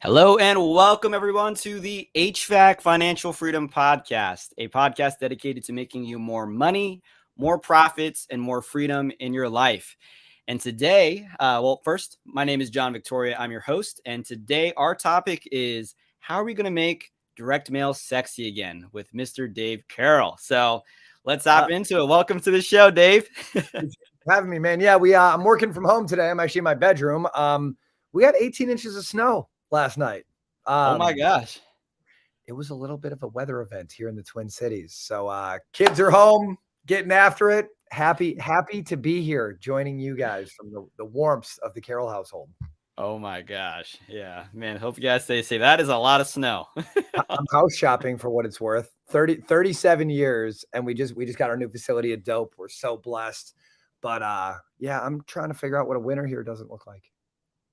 Hello and welcome everyone to the HVAC Financial Freedom Podcast, a podcast dedicated to making you more money, more profits, and more freedom in your life. And today, first, my name is John Victoria. I'm your host. And today our topic is how are we going to make direct mail sexy again with Mr. Dave Carroll. So let's hop into it. Welcome to the show, Dave. Thanks for having me, man. Yeah, I'm working from home today. I'm actually in my bedroom. We had 18 inches of snow last night. Oh my gosh. It was a little bit of a weather event here in the Twin Cities. So kids are home, getting after it. Happy to be here joining you guys from the warmth of the Carroll household. Oh my gosh. Yeah, man. Hope you guys stay safe. That is a lot of snow. I'm house shopping for what it's worth. 37 years. And we just got our new facility at Dope. We're so blessed. But yeah, I'm trying to figure out what a winter here doesn't look like.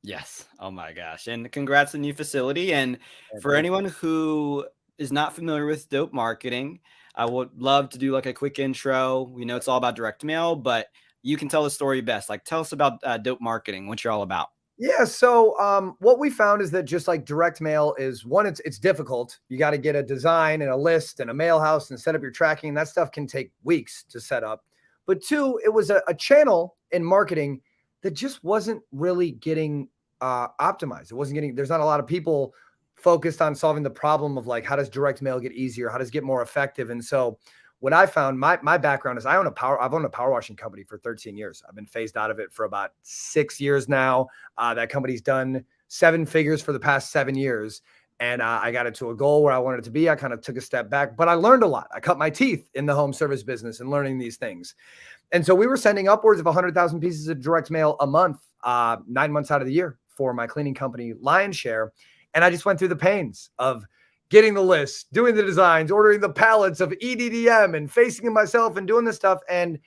Yes. Oh my gosh. And congrats on the new facility. And for anyone who is not familiar with Dope Marketing, I would love to do like a quick intro. We know it's all about direct mail, but you can tell the story best. Like tell us about Dope Marketing, what you're all about. Yeah. So what we found is that just like direct mail is one, it's difficult. You got to get a design and a list and a mail house and set up your tracking. That stuff can take weeks to set up. But two, it was a channel in marketing that just wasn't really getting optimized. It wasn't getting, there's not a lot of people focused on solving the problem of like, how does direct mail get easier? How does it get more effective? And so what I found, my background is I've owned a power washing company for 13 years. I've been phased out of it for about 6 years now. That company's done 7 figures for the past 7 years. And I got it to a goal where I wanted it to be. I kind of took a step back, but I learned a lot. I cut my teeth in the home service business and learning these things. And so we were sending upwards of 100,000 pieces of direct mail a month, 9 months out of the year for my cleaning company, Lion's Share. And I just went through the pains of getting the list, doing the designs, ordering the pallets of EDDM and facing it myself and doing this stuff. And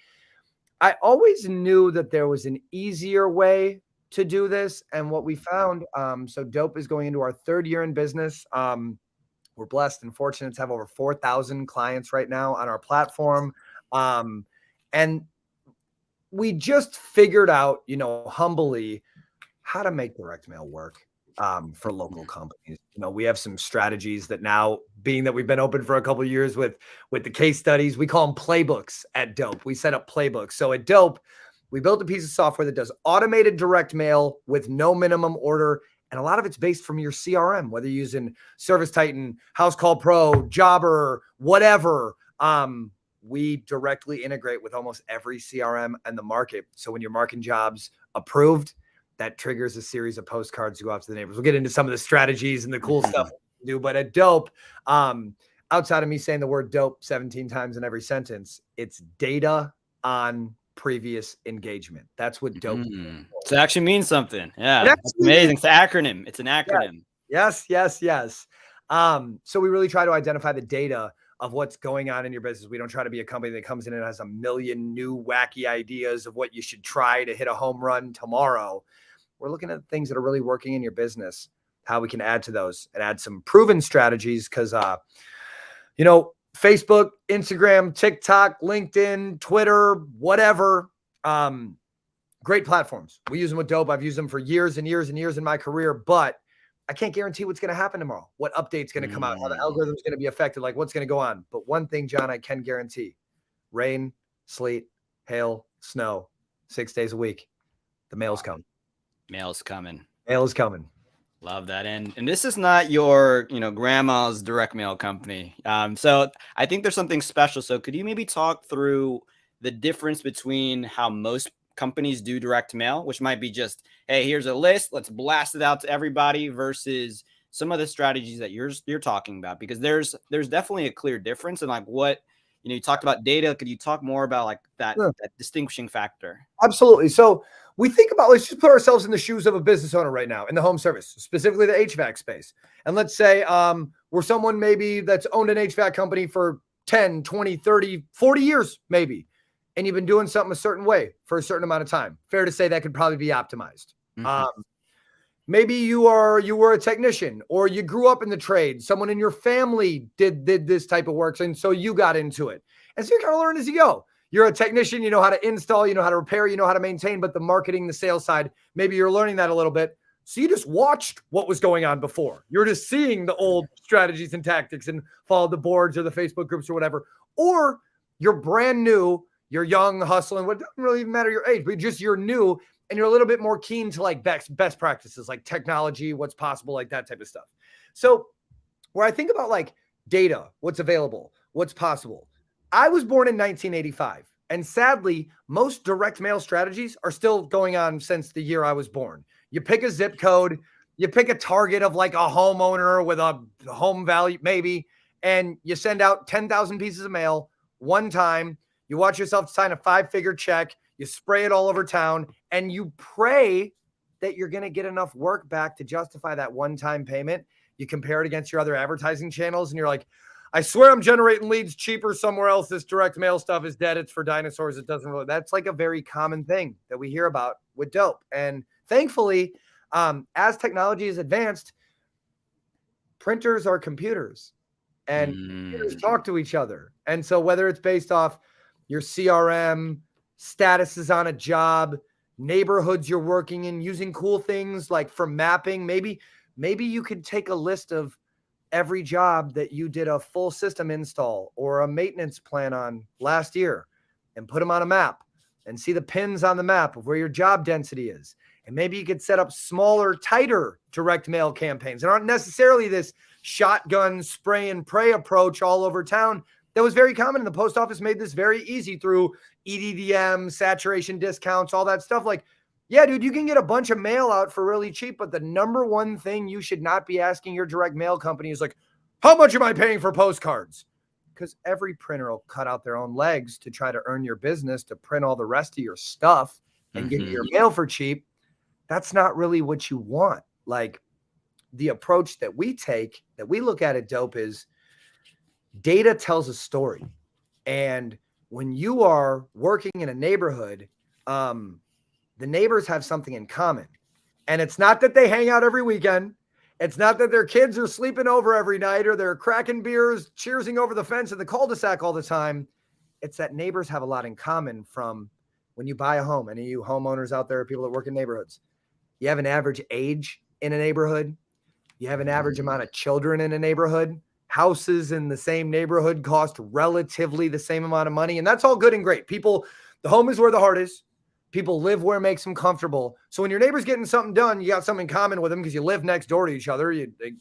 I always knew that there was an easier way to do this. And what we found, so Dope is going into our 3rd year in business. We're blessed and fortunate to have over 4,000 clients right now on our platform. And we just figured out, humbly, how to make direct mail work for local companies. We have some strategies that now, being that we've been open for a couple of years with the case studies, we call them playbooks at Dope. We set up playbooks. So at Dope, we built a piece of software that does automated direct mail with no minimum order. And a lot of it's based from your CRM, whether you're using Service Titan, House Call Pro, Jobber, whatever. We directly integrate with almost every CRM in the market. So when you're marking jobs approved, that triggers a series of postcards to go out to the neighbors. We'll get into some of the strategies and the cool stuff we do. But at Dope, outside of me saying the word dope 17 times in every sentence, it's data on previous engagement. That's what Dope is. So it actually means something. Yeah, that's amazing. It's an acronym. It's an acronym. Yes. So we really try to identify the data of what's going on in your business. We don't try to be a company that comes in and has a million new wacky ideas of what you should try to hit a home run tomorrow. We're looking at things that are really working in your business, how we can add to those and add some proven strategies. Cause Facebook, Instagram, TikTok, LinkedIn, Twitter, whatever, great platforms. We use them with Dope. I've used them for years and years and years in my career, but I can't guarantee what's going to happen tomorrow, what update's going to come out, how the algorithm's going to be affected, like what's going to go on. But one thing, John, I can guarantee: rain, sleet, hail, snow, 6 days a week, the mail's coming. Mail's coming. Mail is coming. Love that. And this is not your, grandma's direct mail company. So I think there's something special. So could you maybe talk through the difference between how most companies do direct mail, which might be just, hey, here's a list, let's blast it out to everybody, versus some of the strategies that you're talking about? Because there's definitely a clear difference. And like what, you talked about data. Could you talk more about like that distinguishing factor? Absolutely. So we think about, let's just put ourselves in the shoes of a business owner right now in the home service, specifically the HVAC space. And let's say we're someone maybe that's owned an HVAC company for 10, 20, 30, 40 years, maybe. And you've been doing something a certain way for a certain amount of time. Fair to say that could probably be optimized. Maybe you were a technician, or you grew up in the trade. Someone in your family did this type of work, and so you got into it. And so you're kind of learning as you go. You're a technician, you know how to install, you know how to repair, you know how to maintain, but the marketing, the sales side, maybe you're learning that a little bit. So you just watched what was going on before. You're just seeing the old strategies and tactics and followed the boards or the Facebook groups or whatever. Or you're brand new, you're young, hustling. What doesn't really even matter your age, but just you're new and you're a little bit more keen to like best practices, like technology, what's possible, like that type of stuff. So where I think about like data, what's available, what's possible. I was born in 1985. And sadly, most direct mail strategies are still going on since the year I was born. You pick a zip code, you pick a target of like a homeowner with a home value, maybe, and you send out 10,000 pieces of mail one time. You watch yourself sign a 5-figure check, you spray it all over town, and you pray that you're going to get enough work back to justify that one-time payment. You compare it against your other advertising channels, and you're like, I swear I'm generating leads cheaper somewhere else. This direct mail stuff is dead. It's for dinosaurs. It doesn't really, that's like a very common thing that we hear about with dope. And thankfully, as technology is advanced, printers are computers and computers talk to each other. And so whether it's based off your CRM, statuses on a job, neighborhoods you're working in, using cool things like for mapping, maybe you could take a list of every job that you did a full system install or a maintenance plan on last year and put them on a map and see the pins on the map of where your job density is. And maybe you could set up smaller, tighter direct mail campaigns that aren't necessarily this shotgun spray and pray approach all over town that was very common. And the post office made this very easy through EDDM, saturation discounts, all that stuff. Like, yeah, dude, you can get a bunch of mail out for really cheap, but the number one thing you should not be asking your direct mail company is like, how much am I paying for postcards? Because every printer will cut out their own legs to try to earn your business, to print all the rest of your stuff and get your mail for cheap. That's not really what you want. Like, the approach that we take, that we look at Dope, is data tells a story. And when you are working in a neighborhood, the neighbors have something in common. And it's not that they hang out every weekend. It's not that their kids are sleeping over every night or they're cracking beers, cheersing over the fence in the cul-de-sac all the time. It's that neighbors have a lot in common. From when you buy a home, any of you homeowners out there, people that work in neighborhoods, you have an average age in a neighborhood. You have an average amount of children in a neighborhood. Houses in the same neighborhood cost relatively the same amount of money. And that's all good and great. People, the home is where the heart is. People live where it makes them comfortable. So when your neighbor's getting something done, you got something in common with them because you live next door to each other. They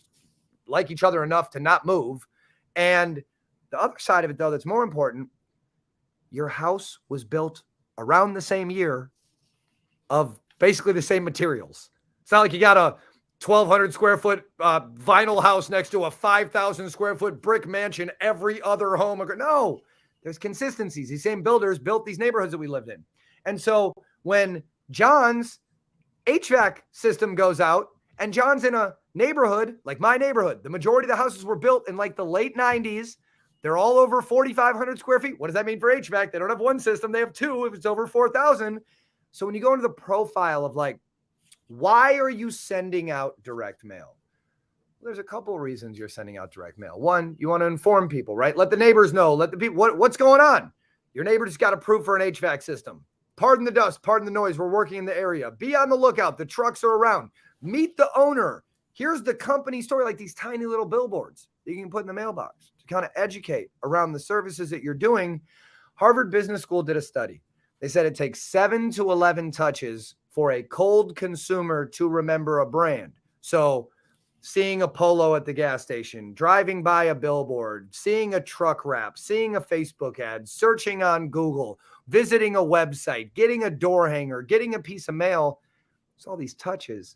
like each other enough to not move. And the other side of it, though, that's more important, your house was built around the same year of basically the same materials. It's not like you got a 1,200 square foot vinyl house next to a 5,000 square foot brick mansion every other home. No, there's consistencies. These same builders built these neighborhoods that we lived in. And so when John's HVAC system goes out and John's in a neighborhood, like my neighborhood, the majority of the houses were built in like the late 90s. They're all over 4,500 square feet. What does that mean for HVAC? They don't have one system. They have two if it's over 4,000. So when you go into the profile of like, why are you sending out direct mail? Well, there's a couple of reasons you're sending out direct mail. One, you want to inform people, right? Let the neighbors know. Let the people, what's going on? Your neighbor just got approved for an HVAC system. Pardon the dust, pardon the noise. We're working in the area. Be on the lookout. The trucks are around. Meet the owner. Here's the company story, like these tiny little billboards that you can put in the mailbox to kind of educate around the services that you're doing. Harvard Business School did a study. They said it takes 7 to 11 touches for a cold consumer to remember a brand. So seeing a Polo at the gas station, driving by a billboard, seeing a truck wrap, seeing a Facebook ad, searching on Google, visiting a website, getting a door hanger, getting a piece of mail. It's all these touches,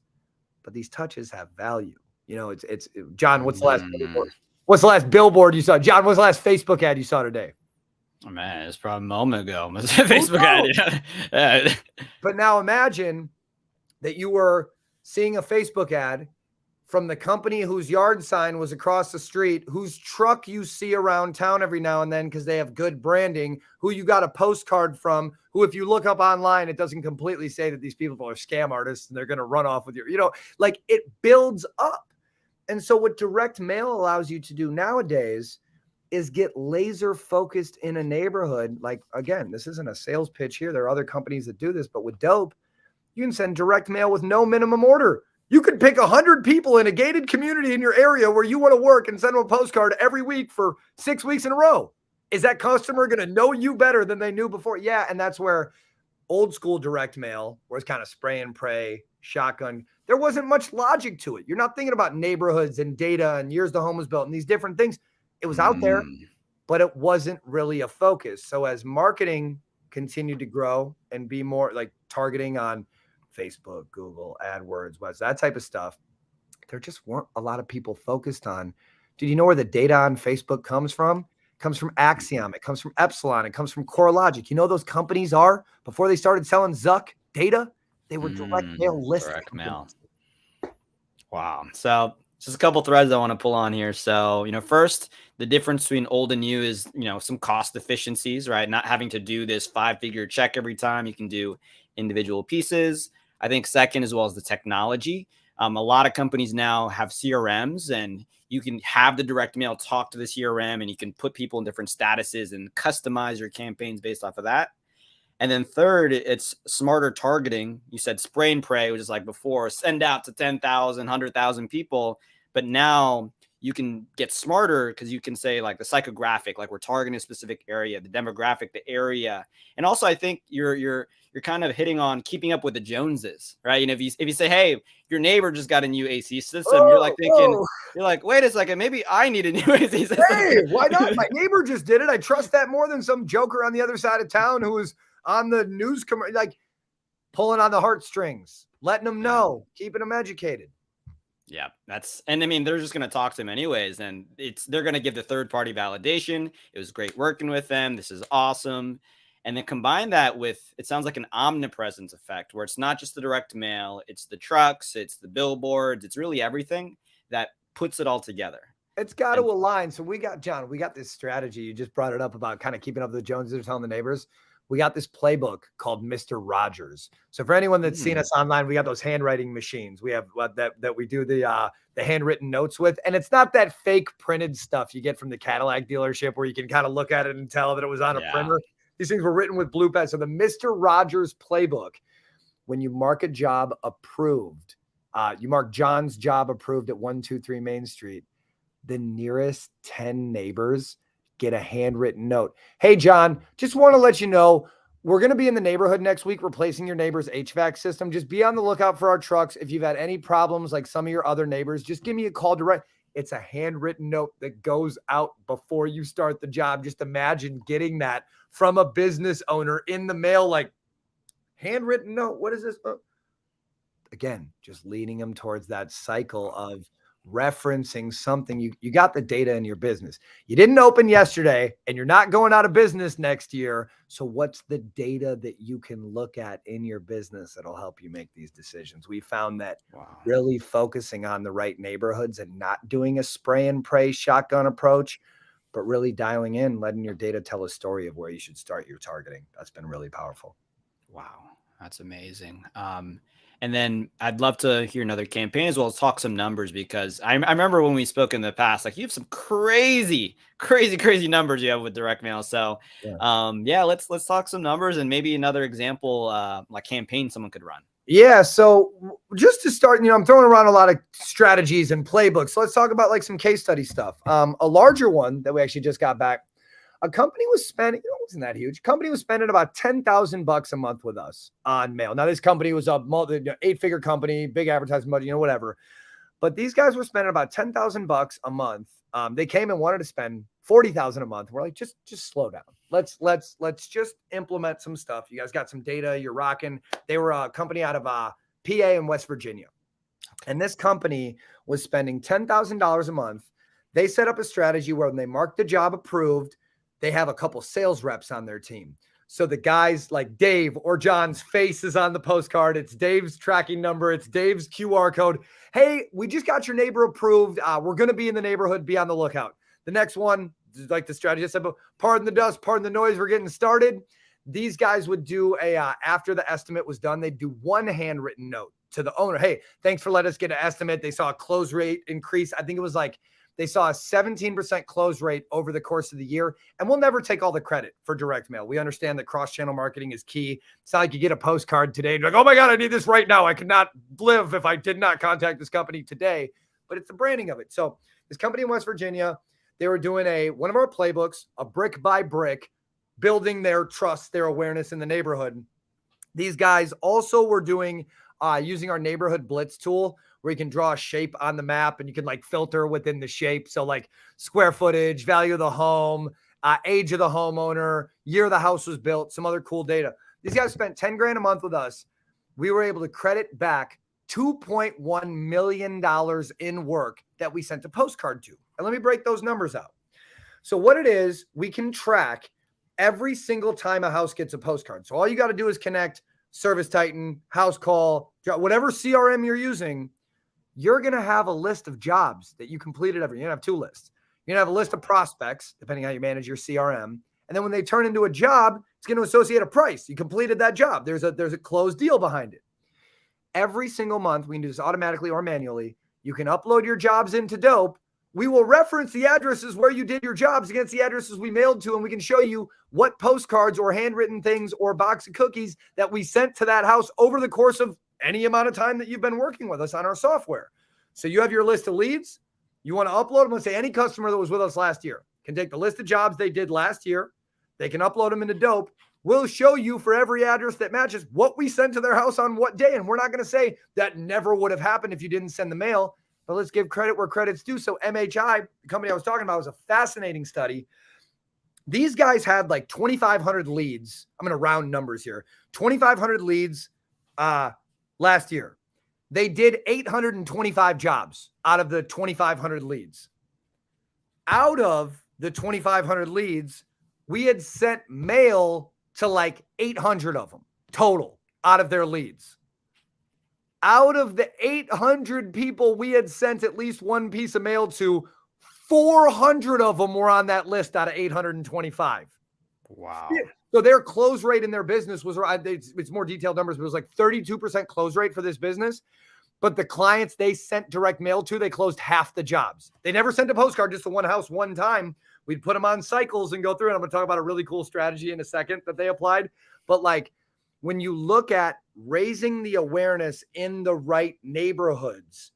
but these touches have value. You know, it's John, what's the last billboard? What's the last billboard you saw? John, what's the last Facebook ad you saw today? Oh, man, it's probably a moment ago. Facebook ad. Yeah. But now imagine that you were seeing a Facebook ad from the company whose yard sign was across the street, whose truck you see around town every now and then because they have good branding, who you got a postcard from, who if you look up online, it doesn't completely say that these people are scam artists and they're going to run off with your, like it builds up. And so what direct mail allows you to do nowadays is get laser focused in a neighborhood. Like, again, this isn't a sales pitch here. There are other companies that do this, but with Dope, you can send direct mail with no minimum order. You could pick 100 people in a gated community in your area where you want to work and send them a postcard every week for 6 weeks in a row. Is that customer going to know you better than they knew before? Yeah. And that's where old school direct mail was kind of spray and pray, shotgun. There wasn't much logic to it. You're not thinking about neighborhoods and data and years the home was built and these different things. It was out there, but it wasn't really a focus. So as marketing continued to grow and be more like targeting on Facebook, Google, AdWords, that type of stuff, there just weren't a lot of people focused on. Did you know where the data on Facebook comes from? It comes from Axiom. It comes from Epsilon. It comes from CoreLogic. You know those companies are, before they started selling Zuck data, they were direct mail lists. Direct mail. Wow. So just a couple threads I want to pull on here. So, first, the difference between old and new is, some cost efficiencies, right? Not having to do this 5-figure check every time. You can do individual pieces. I think second, as well as the technology. A lot of companies now have CRMs, and you can have the direct mail talk to the CRM, and you can put people in different statuses and customize your campaigns based off of that. And then third, it's smarter targeting. You said spray and pray, which is like before, send out to 10,000, 100,000 people. But now you can get smarter because you can say like the psychographic, like we're targeting a specific area, the demographic, the area. And also I think you're kind of hitting on keeping up with the Joneses, right? If you say, hey, your neighbor just got a new AC system, you're like thinking, you're like, wait a second, maybe I need a new AC system. Hey, why not? My neighbor just did it. I trust that more than some joker on the other side of town who is on the news, like pulling on the heartstrings, letting them know, keeping them educated. Yeah, and I mean, they're just going to talk to them anyways. And they're going to give the third party validation. It was great working with them. This is awesome. And then combine that with, it sounds like an omnipresence effect where it's not just the direct mail, it's the trucks, it's the billboards, it's really everything that puts it all together. It's got to align. So we got this strategy. You just brought it up about kind of keeping up with the Joneses, telling the neighbors. We got this playbook called Mr. Rogers. So for anyone that's seen us online, we got those handwriting machines. We have that we do the handwritten notes with. And it's not that fake printed stuff you get from the Cadillac dealership where you can kind of look at it and tell that it was on a printer. These things were written with blue pen. So the Mr. Rogers playbook, when you mark a job approved, you mark John's job approved at 123 Main Street, the nearest 10 neighbors get a handwritten note. Hey, John, just want to let you know, we're going to be in the neighborhood next week replacing your neighbor's HVAC system. Just be on the lookout for our trucks. If you've had any problems like some of your other neighbors, just give me a call direct. It's a handwritten note that goes out before you start the job. Just imagine getting that from a business owner in the mail, like handwritten note. What is this? Again, just leading them towards that cycle of referencing something. You got the data in your business. You didn't open yesterday and you're not going out of business next year. So what's the data that you can look at in your business that'll help you make these decisions? We found that really focusing on the right neighborhoods and not doing a spray and pray shotgun approach, but really dialing in, letting your data tell a story of where you should start your targeting. That's been really powerful. Wow. That's amazing. And then I'd love to hear another campaign as well as talk some numbers, because I remember when we spoke in the past, like you have some crazy numbers you have with direct mail. So let's talk some numbers and maybe another example, like campaign someone could run. Yeah. So just to start, I'm throwing around a lot of strategies and playbooks. So let's talk about like some case study stuff. A larger one that we actually just got back. A company was spending, it wasn't that huge. Company was spending about $10,000 a month with us on mail. Now, this company was a 8-figure company, big advertising budget, whatever. But these guys were spending about $10,000 a month. They came and wanted to spend $40,000 a month. We're like, just slow down. Let's just implement some stuff. You guys got some data. You're rocking. They were a company out of PA and West Virginia, and this company was spending $10,000 a month. They set up a strategy where when they marked the job approved, they have a couple sales reps on their team. So the guys like Dave or John's face is on the postcard. It's Dave's tracking number. It's Dave's QR code. Hey, we just got your neighbor approved. We're going to be in the neighborhood. Be on the lookout. The next one, like the strategy I said, but pardon the dust, pardon the noise. We're getting started. These guys would do after the estimate was done, they'd do one handwritten note to the owner. Hey, thanks for letting us get an estimate. They saw a close rate increase. I think it was like They saw a 17% close rate over the course of the year. And we'll never take all the credit for direct mail. We understand that cross-channel marketing is key. It's not like you get a postcard today and you're like, oh my God, I need this right now. I could not live if I did not contact this company today. But it's the branding of it. So this company in West Virginia, they were doing one of our playbooks, a brick by brick, building their trust, their awareness in the neighborhood. These guys also were doing using our neighborhood blitz tool, where you can draw a shape on the map and you can like filter within the shape. So like square footage, value of the home, age of the homeowner, year the house was built, some other cool data. These guys spent 10 grand a month with us. We were able to credit back $2.1 million in work that we sent a postcard to. And let me break those numbers out. So what it is, we can track every single time a house gets a postcard. So all you got to do is connect Service Titan, House Call, whatever CRM you're using. You're going to have a list of jobs that you completed you're going to have two lists. You're going to have a list of prospects, depending on how you manage your CRM. And then when they turn into a job, it's going to associate a price. You completed that job. There's a closed deal behind it. Every single month, we can do this automatically or manually. You can upload your jobs into Dope. We will reference the addresses where you did your jobs against the addresses we mailed to, and we can show you what postcards or handwritten things or box of cookies that we sent to that house over the course of any amount of time that you've been working with us on our software. So you have your list of leads. You want to upload them. Let's say any customer that was with us last year can take the list of jobs they did last year. They can upload them into Dope. We'll show you for every address that matches what we sent to their house on what day. And we're not going to say that never would have happened if you didn't send the mail, but let's give credit where credit's due. So MHI, the company I was talking about, was a fascinating study. These guys had like 2,500 leads. I'm going to round numbers here. 2,500 leads last year. They did 825 jobs out of the 2,500 leads. Out of the 2,500 leads, we had sent mail to like 800 of them total out of their leads. Out of the 800 people we had sent at least one piece of mail to, 400 of them were on that list out of 825. Wow. So their close rate in their business was, it's more detailed numbers, but it was like 32% close rate for this business. But the clients they sent direct mail to, they closed half the jobs. They never sent a postcard just to one house one time. We'd put them on cycles and go through. And I'm going to talk about a really cool strategy in a second that they applied. But like when you look at raising the awareness in the right neighborhoods,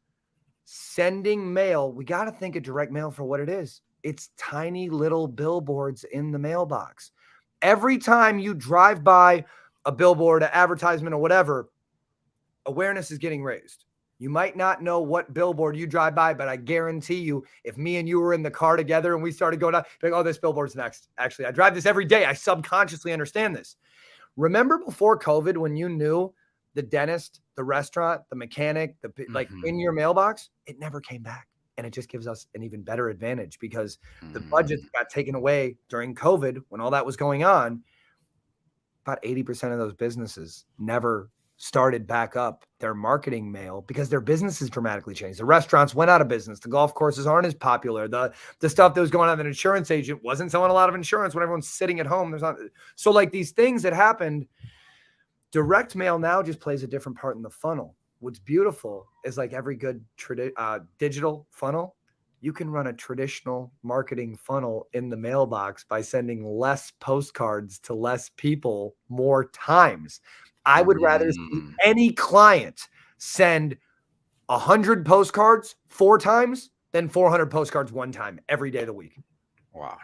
sending mail, we got to think of direct mail for what it is. It's tiny little billboards in the mailbox. Every time you drive by a billboard, an advertisement, or whatever, awareness is getting raised. You might not know what billboard you drive by, but I guarantee you, if me and you were in the car together and we started going out, like, oh, this billboard's next. Actually, I drive this every day. I subconsciously understand this. Remember before COVID when you knew the dentist, the restaurant, the mechanic, like in your mailbox? It never came back. And it just gives us an even better advantage because the budget got taken away during COVID when all that was going on. About 80% of those businesses never started back up their marketing mail because their businesses dramatically changed. The restaurants went out of business. The golf courses aren't as popular. The stuff that was going on, an insurance agent wasn't selling a lot of insurance when everyone's sitting at home. So like these things that happened, direct mail now just plays a different part in the funnel. What's beautiful is like every good digital funnel, you can run a traditional marketing funnel in the mailbox by sending less postcards to less people more times. I would rather see any client send 100 postcards 4 times than 400 postcards 1 time every day of the week. Wow.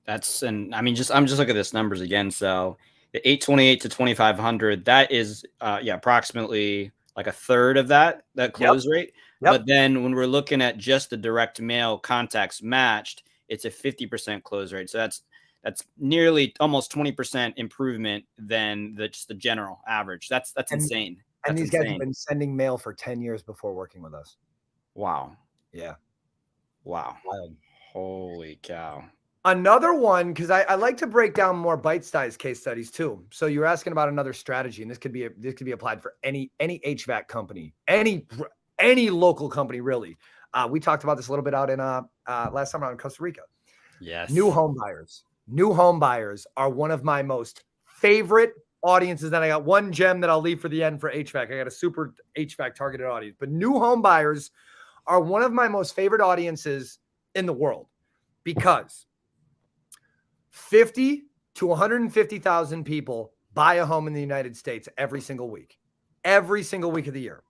I'm just looking at this numbers again. So the 828 to 2,500, that is, approximately like a third of that close rate. Yep. But then when we're looking at just the direct mail contacts matched, it's a 50% close rate. So that's nearly almost 20% improvement than just the general average. That's insane. And these guys have been sending mail for 10 years before working with us. Wow. Yeah. Wow. Holy cow. Another one, because I like to break down more bite-sized case studies too. So you're asking about another strategy, and this could be applied for any HVAC company, any local company, really. We talked about this a little bit out in last summer out in Costa Rica. Yes. New home buyers. New home buyers are one of my most favorite audiences. Then I got one gem that I'll leave for the end for HVAC. I got a super HVAC targeted audience, but new home buyers are one of my most favorite audiences in the world, because 50 to 150,000 people buy a home in the United States every single week of the year.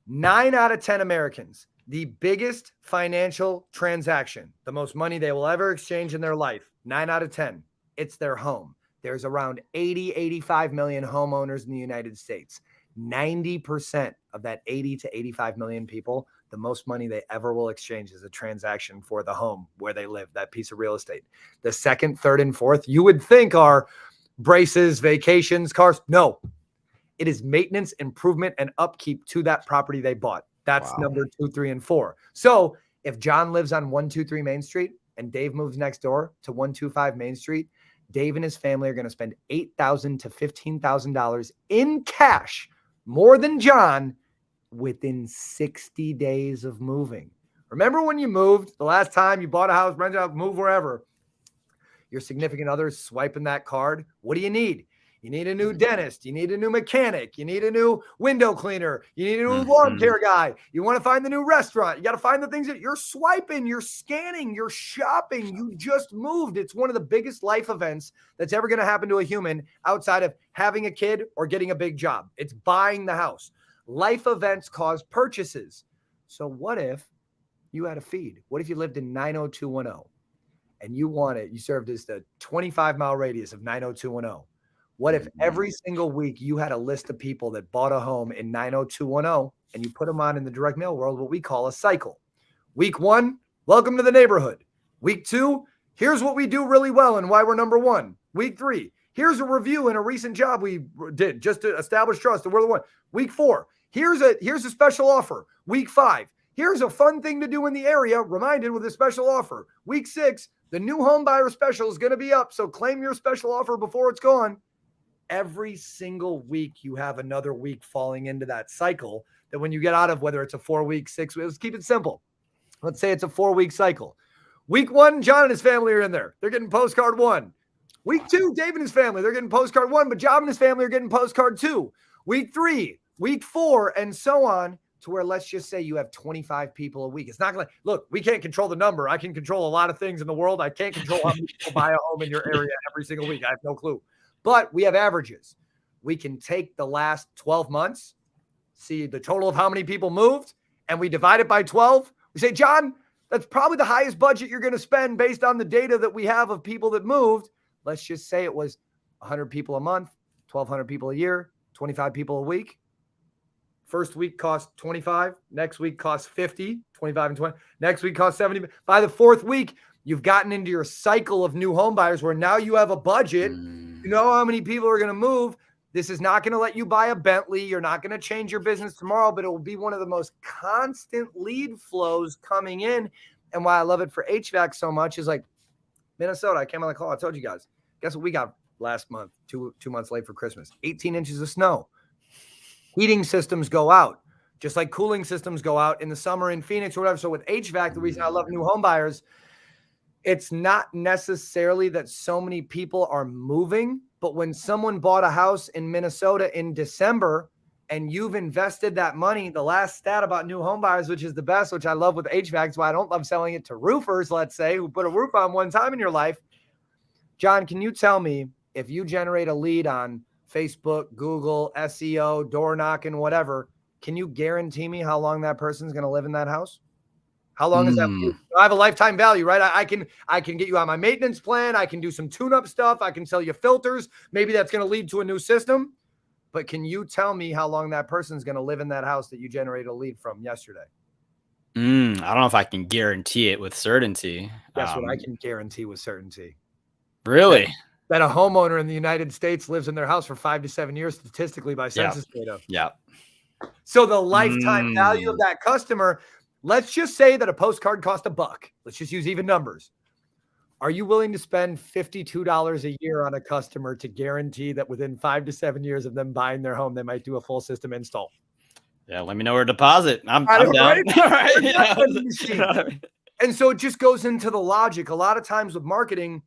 9 out of 10 Americans, the biggest financial transaction, the most money they will ever exchange in their life, 9 out of 10, it's their home. There's around 85 million homeowners in the United States. 90% of that 80 to 85 million people, the most money they ever will exchange is a transaction for the home where they live, that piece of real estate. The second, third, and fourth, you would think are braces, vacations, cars. No, it is maintenance, improvement, and upkeep to that property they bought. That's number 2, 3, and 4. So if John lives on 123 Main Street and Dave moves next door to 125 Main Street, Dave and his family are going to spend $8,000 to $15,000 in cash, more than John, within 60 days of moving. Remember when you moved the last time you bought a house, rented out, moved wherever, your significant other is swiping that card? What do you need? You need a new dentist. You need a new mechanic. You need a new window cleaner. You need a new lawn care guy. You want to find the new restaurant. You got to find the things that you're swiping, you're scanning, you're shopping. You just moved. It's one of the biggest life events that's ever going to happen to a human outside of having a kid or getting a big job. It's buying the house. Life events cause purchases. So what if you had a feed? What if you lived in 90210 and you served as the 25-mile radius of 90210? What if every single week you had a list of people that bought a home in 90210 and you put them on in the direct mail world, what we call a cycle? Week 1, welcome to the neighborhood. Week 2, here's what we do really well and why we're number 1. Week 3, here's a review and a recent job we did just to establish trust and we're the one. Week 4, here's a special offer. Week 5, here's a fun thing to do in the area, reminded with a special offer. Week 6, the new home buyer special is going to be up, so claim your special offer before it's gone. Every single week, you have another week falling into that cycle that when you get out of, whether it's a 4-week, 6 weeks, let's keep it simple. Let's say it's a 4-week cycle. Week 1, John and his family are in there. They're getting postcard 1. Week 2, Dave and his family, they're getting postcard 1, but John and his family are getting postcard 2. Week 3, week 4, and so on, to where let's just say you have 25 people a week. It's not going to, look, we can't control the number. I can control a lot of things in the world. I can't control how many people buy a home in your area every single week. I have no clue. But we have averages. We can take the last 12 months, see the total of how many people moved, and we divide it by 12. We say, John, that's probably the highest budget you're going to spend based on the data that we have of people that moved. Let's just say it was 100 people a month, 1,200 people a year, 25 people a week. First week cost 25. Next week costs 50, 25 and 20. Next week costs 70. By the 4th week, you've gotten into your cycle of new home buyers where now you have a budget. You know how many people are going to move. This is not going to let you buy a Bentley. You're not going to change your business tomorrow, but it will be one of the most constant lead flows coming in. And why I love it for HVAC so much is like Minnesota. I came on the call. I told you guys, guess what we got last month, two months late for Christmas, 18 inches of snow. Heating systems go out, just like cooling systems go out in the summer in Phoenix or whatever. So with HVAC, the reason I love new home buyers, it's not necessarily that so many people are moving, but when someone bought a house in Minnesota in December and you've invested that money, the last stat about new home buyers, which is the best, which I love with HVAC, is why I don't love selling it to roofers, let's say, who put a roof on one time in your life. John, can you tell me if you generate a lead on Facebook, Google, SEO, door knocking, whatever, can you guarantee me how long that person's going to live in that house? How long is that? I have a lifetime value, right? I can get you on my maintenance plan. I can do some tune-up stuff. I can sell you filters. Maybe that's going to lead to a new system. But can you tell me how long that person's going to live in that house that you generated a lead from yesterday? I don't know if I can guarantee it with certainty. That's what I can guarantee with certainty. Really? That a homeowner in the United States lives in their house for 5 to 7 years statistically by census data. Yeah. So the lifetime value of that customer, let's just say that a postcard cost $1. Let's just use even numbers. Are you willing to spend $52 a year on a customer to guarantee that within 5 to 7 years of them buying their home, they might do a full system install? Yeah, let me know where to deposit. I'm down. Right? All right. And so it just goes into the logic. A lot of times with marketing,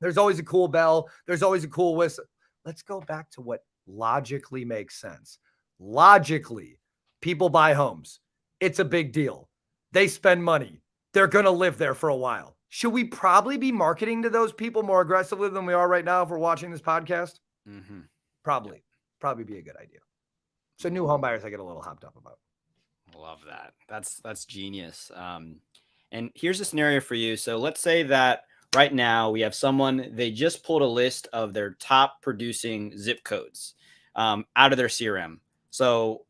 there's always a cool bell. There's always a cool whistle. Let's go back to what logically makes sense. Logically, people buy homes. It's a big deal. They spend money. they're going to live there for a while. Should we probably be marketing to those people more aggressively than we are right now if we're watching this podcast? Mm-hmm. Probably be a good idea. So new home buyers, I get a little hopped up about. Love that. That's genius. And here's a scenario for you. So let's say that right now we have someone, they just pulled a list of their top producing zip codes out of their CRM. So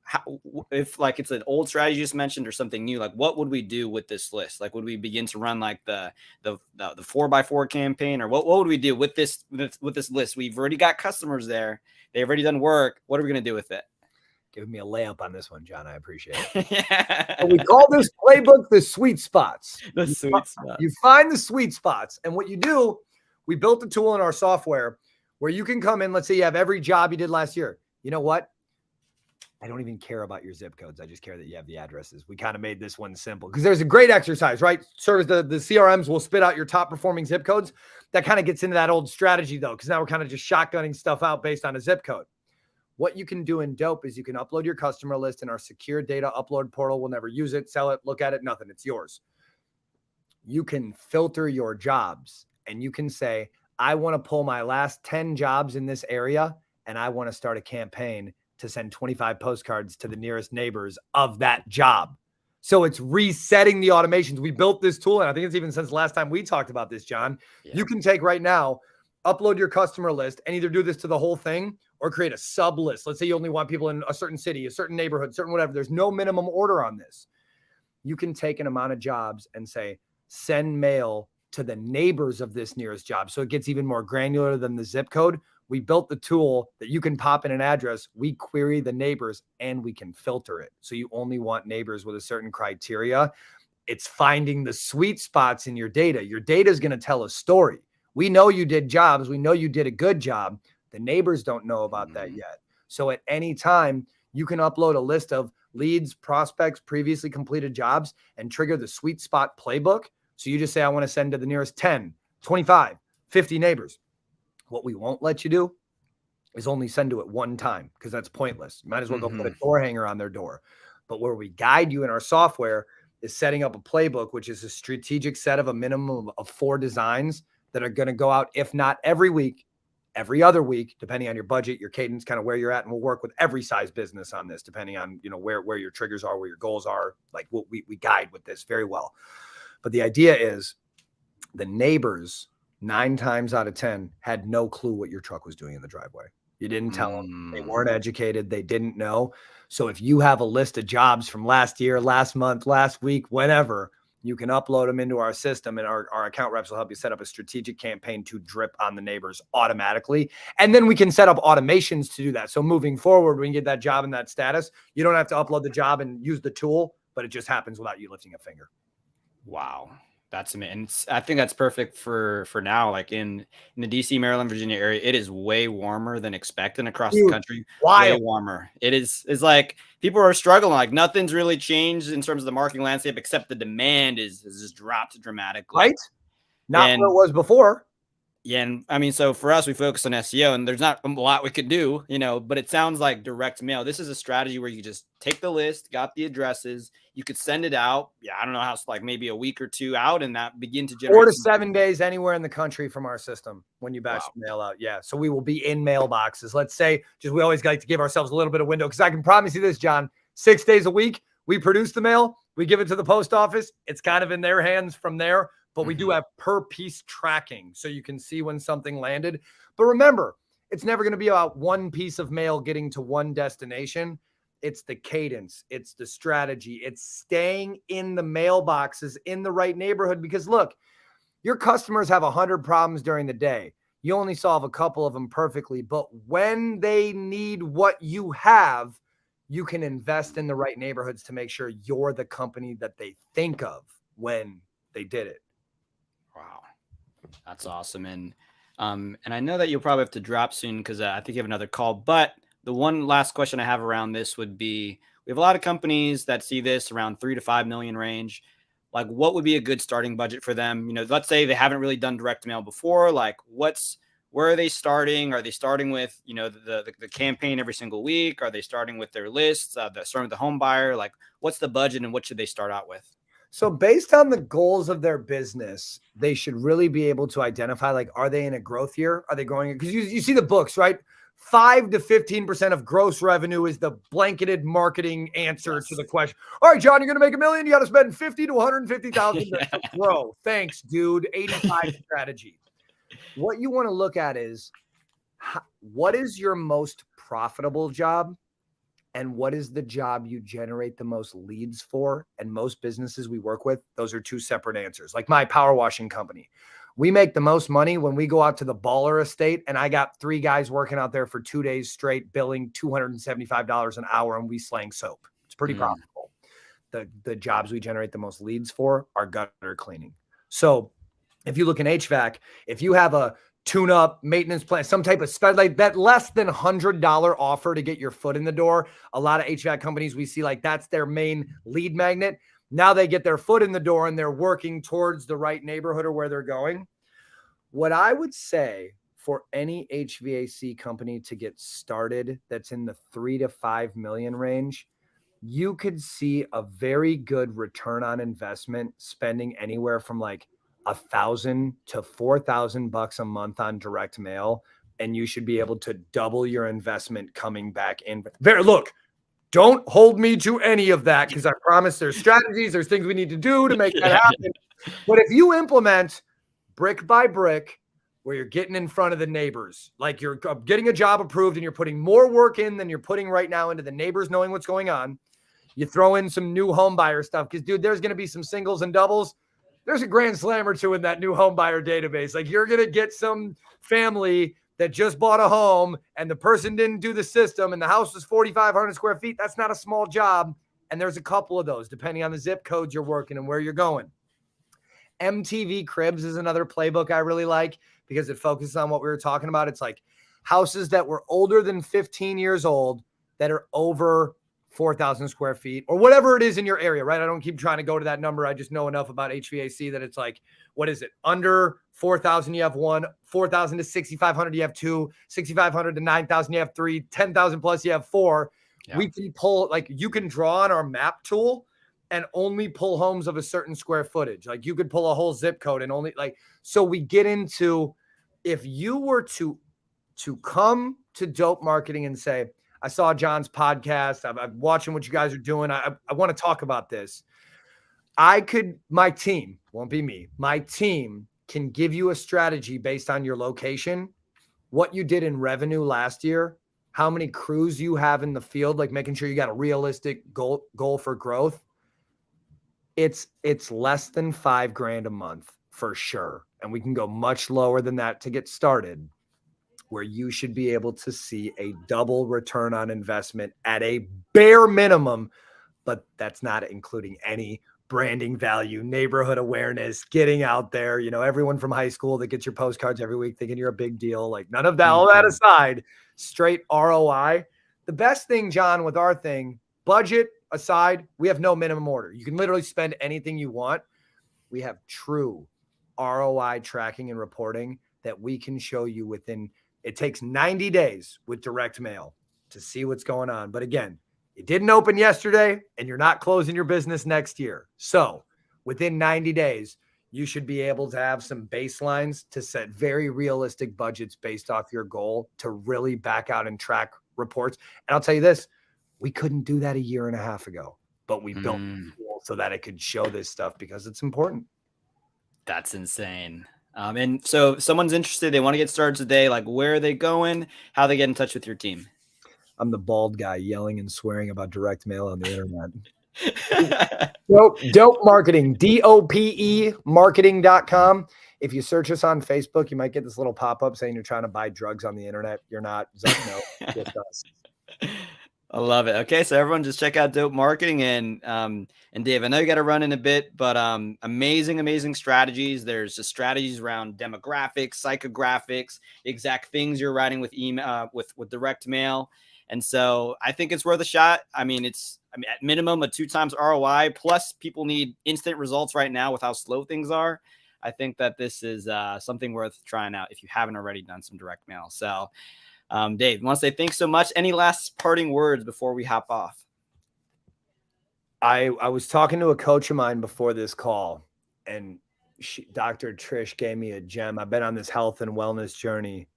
if like it's an old strategy you just mentioned or something new, like what would we do with this list? Like would we begin to run like the 4x4 campaign, or what would we do with this list? We've already got customers there. They've already done work. What are we going to do with it? Giving me a layup on this one, John. I appreciate it. Yeah. And we call this playbook the sweet spots. The sweet spots. You find the sweet spots. And what you do, we built a tool in our software where you can come in. Let's say you have every job you did last year. You know what? I don't even care about your zip codes. I just care that you have the addresses. We kind of made this one simple because there's a great exercise, right? Service, the CRMs will spit out your top performing zip codes. That kind of gets into that old strategy though, because now we're kind of just shotgunning stuff out based on a zip code. What you can do in Dope is you can upload your customer list in our secure data upload portal. We'll never use it, sell it, look at it, nothing. It's yours. You can filter your jobs and you can say, I want to pull my last 10 jobs in this area and I want to start a campaign to send 25 postcards to the nearest neighbors of that job. So it's resetting the automations. We built this tool, and I think it's even since last time we talked about this, John. Yeah. You can take right now, upload your customer list and either do this to the whole thing or create a sub list. Let's say you only want people in a certain city, a certain neighborhood, certain whatever. There's no minimum order on this. You can take an amount of jobs and say, send mail to the neighbors of this nearest job. So it gets even more granular than the zip code. We built the tool that you can pop in an address. We query the neighbors and we can filter it. So you only want neighbors with a certain criteria. It's finding the sweet spots in your data. Your data is going to tell a story. We know you did jobs. We know you did a good job. The neighbors don't know about that yet. So at any time, you can upload a list of leads, prospects, previously completed jobs, and trigger the sweet spot playbook. So you just say, I want to send to the nearest 10, 25, 50 neighbors. What we won't let you do is only send to it one time because that's pointless. You might as well go put a door hanger on their door. But where we guide you in our software is setting up a playbook, which is a strategic set of a minimum of 4 designs that are going to go out, if not every week, every other week, depending on your budget, your cadence, kind of where you're at. And we'll work with every size business on this, depending on, you know, where your triggers are, where your goals are. Like we guide with this very well. But the idea is the neighbors 9 times out of 10 had no clue what your truck was doing in the driveway. You didn't tell them. They weren't educated. They didn't know. So if you have a list of jobs from last year, last month, last week, whenever, you can upload them into our system and our account reps will help you set up a strategic campaign to drip on the neighbors automatically. And then we can set up automations to do that. So moving forward, we can get that job in that status. You don't have to upload the job and use the tool, but it just happens without you lifting a finger. Wow. That's amazing. And I think that's perfect for now. Like in the DC, Maryland, Virginia area, it is way warmer than expected across the country. Way warmer. It's like people are struggling. Like nothing's really changed in terms of the marketing landscape, except the demand has just dropped dramatically. Right? Not what it was before. Yeah. And I mean, so for us, we focus on SEO and there's not a lot we could do, you know, but it sounds like direct mail. This is a strategy where you just take the list, got the addresses, you could send it out. Yeah. I don't know how it's like maybe a week or 2 out and that begin to generate 4 to 7 days anywhere in the country from our system when you batch the mail out. Yeah. So we will be in mailboxes. Let's say we always like to give ourselves a little bit of window because I can promise you this, John, 6 days a week, we produce the mail, we give it to the post office. It's kind of in their hands from there. But we do have per piece tracking so you can see when something landed. But remember, it's never going to be about one piece of mail getting to one destination. It's the cadence. It's the strategy. It's staying in the mailboxes in the right neighborhood. Because look, your customers have 100 problems during the day. You only solve a couple of them perfectly. But when they need what you have, you can invest in the right neighborhoods to make sure you're the company that they think of when they did it. Wow. That's awesome. And I know that you'll probably have to drop soon because I think you have another call, but the one last question I have around this would be, we have a lot of companies that see this around 3 to 5 million range. Like what would be a good starting budget for them? You know, let's say they haven't really done direct mail before. Like where are they starting? Are they starting with, you know, the campaign every single week? Are they starting with their lists? They're starting with the home buyer? Like what's the budget and what should they start out with? So based on the goals of their business, they should really be able to identify, like, are they in a growth year? Are they growing? Because you see the books, right? 5 to 15% of gross revenue is the blanketed marketing answer to the question. All right, John, you're going to make $1 million. You got to spend 50 to 150,000 to grow. Thanks, dude. 85 strategy. What you want to look at is what is your most profitable job? And what is the job you generate the most leads for? And most businesses we work with, those are two separate answers. Like my power washing company, we make the most money when we go out to the baller estate and I got 3 guys working out there for 2 days straight, billing $275 an hour, and we slang soap. It's pretty profitable. The jobs we generate the most leads for are gutter cleaning. So if you look in HVAC, if you have a tune-up maintenance plan, some type of spend, like that less than $100 offer to get your foot in the door. A lot of HVAC companies we see, like, that's their main lead magnet. Now they get their foot in the door and they're working towards the right neighborhood or where they're going. What I would say for any HVAC company to get started that's in the 3 to 5 million range, you could see a very good return on investment spending anywhere from like $1,000 to $4,000 a month on direct mail, and you should be able to double your investment coming back in. Look, don't hold me to any of that, because I promise there's strategies, there's things we need to do to make that happen. But if you implement brick by brick, where you're getting in front of the neighbors, like you're getting a job approved and you're putting more work in than you're putting right now into the neighbors knowing what's going on. You throw in some new home buyer stuff, because, dude, there's going to be some singles and doubles. There's a grand slam or two in that new home buyer database. Like, you're going to get some family that just bought a home and the person didn't do the system and the house was 4,500 square feet. That's not a small job. And there's a couple of those depending on the zip codes you're working and where you're going. MTV Cribs is another playbook I really like, because it focuses on what we were talking about. It's like houses that were older than 15 years old that are over 4,000 square feet or whatever it is in your area, right? I don't keep trying to go to that number. I just know enough about HVAC that it's like, what is it? Under 4,000, you have 1, 4,000 to 6,500, you have 2, 6,500 to 9,000, you have 3, 10,000 plus, you have 4. Yeah. We can pull, like, you can draw on our map tool and only pull homes of a certain square footage. Like, you could pull a whole zip code and only, like, so we get into, if you were to come to Dope Marketing and say, I saw John's podcast, I'm watching what you guys are doing, I want to talk about this. My team, won't be me, my team can give you a strategy based on your location, what you did in revenue last year, how many crews you have in the field, like making sure you got a realistic goal for growth. It's less than $5,000 a month for sure. And we can go much lower than that to get started, where you should be able to see a double return on investment at a bare minimum, but that's not including any branding value, neighborhood awareness, getting out there, everyone from high school that gets your postcards every week thinking you're a big deal. Like, none of that, all that aside, straight ROI. The best thing, John, with our thing, budget aside, we have no minimum order. You can literally spend anything you want. We have true ROI tracking and reporting that we can show you within. It takes 90 days with direct mail to see what's going on. But again, it didn't open yesterday and you're not closing your business next year. So within 90 days, you should be able to have some baselines to set very realistic budgets based off your goal to really back out and track reports. And I'll tell you this, we couldn't do that a year and a half ago, but we built the tool so that it could show this stuff because it's important. That's insane. And so if someone's interested, they want to get started today, like, where are they going? How they get in touch with your team? I'm the bald guy yelling and swearing about direct mail on the internet. Dope Marketing, DOPE marketing.com. If you search us on Facebook, you might get this little pop-up saying you're trying to buy drugs on the internet. You're not. No, just us. I love it. Okay, so everyone just check out Dope Marketing. And Dave, I know you got to run in a bit, but amazing strategies. There's just strategies around demographics, psychographics, exact things you're writing with email, with direct mail. And so I think it's worth a shot. I mean, at minimum a 2 times ROI, plus people need instant results right now with how slow things are. I think that this is something worth trying out if you haven't already done some direct mail. So Dave, I want to say thanks so much. Any last parting words before we hop off? I was talking to a coach of mine before this call, and Dr. Trish gave me a gem. I've been on this health and wellness journey.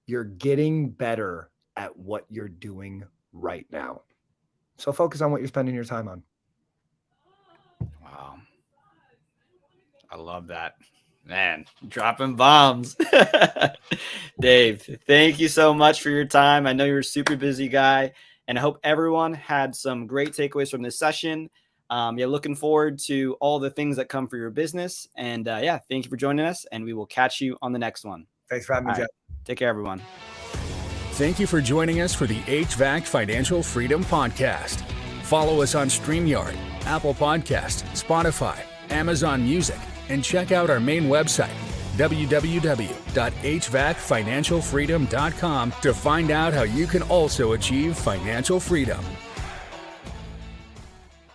You're getting better at what you're doing right now. So focus on what you're spending your time on. Wow. I love that. Man, dropping bombs. Dave, thank you so much for your time. I know you're a super busy guy, and I hope everyone had some great takeaways from this session. Looking forward to all the things that come for your business. And thank you for joining us, and we will catch you on the next one. Thanks for having me, Jeff. Take care, everyone. Thank you for joining us for the HVAC Financial Freedom Podcast. Follow us on StreamYard, Apple Podcasts, Spotify, Amazon Music, and check out our main website, www.hvacfinancialfreedom.com, to find out how you can also achieve financial freedom.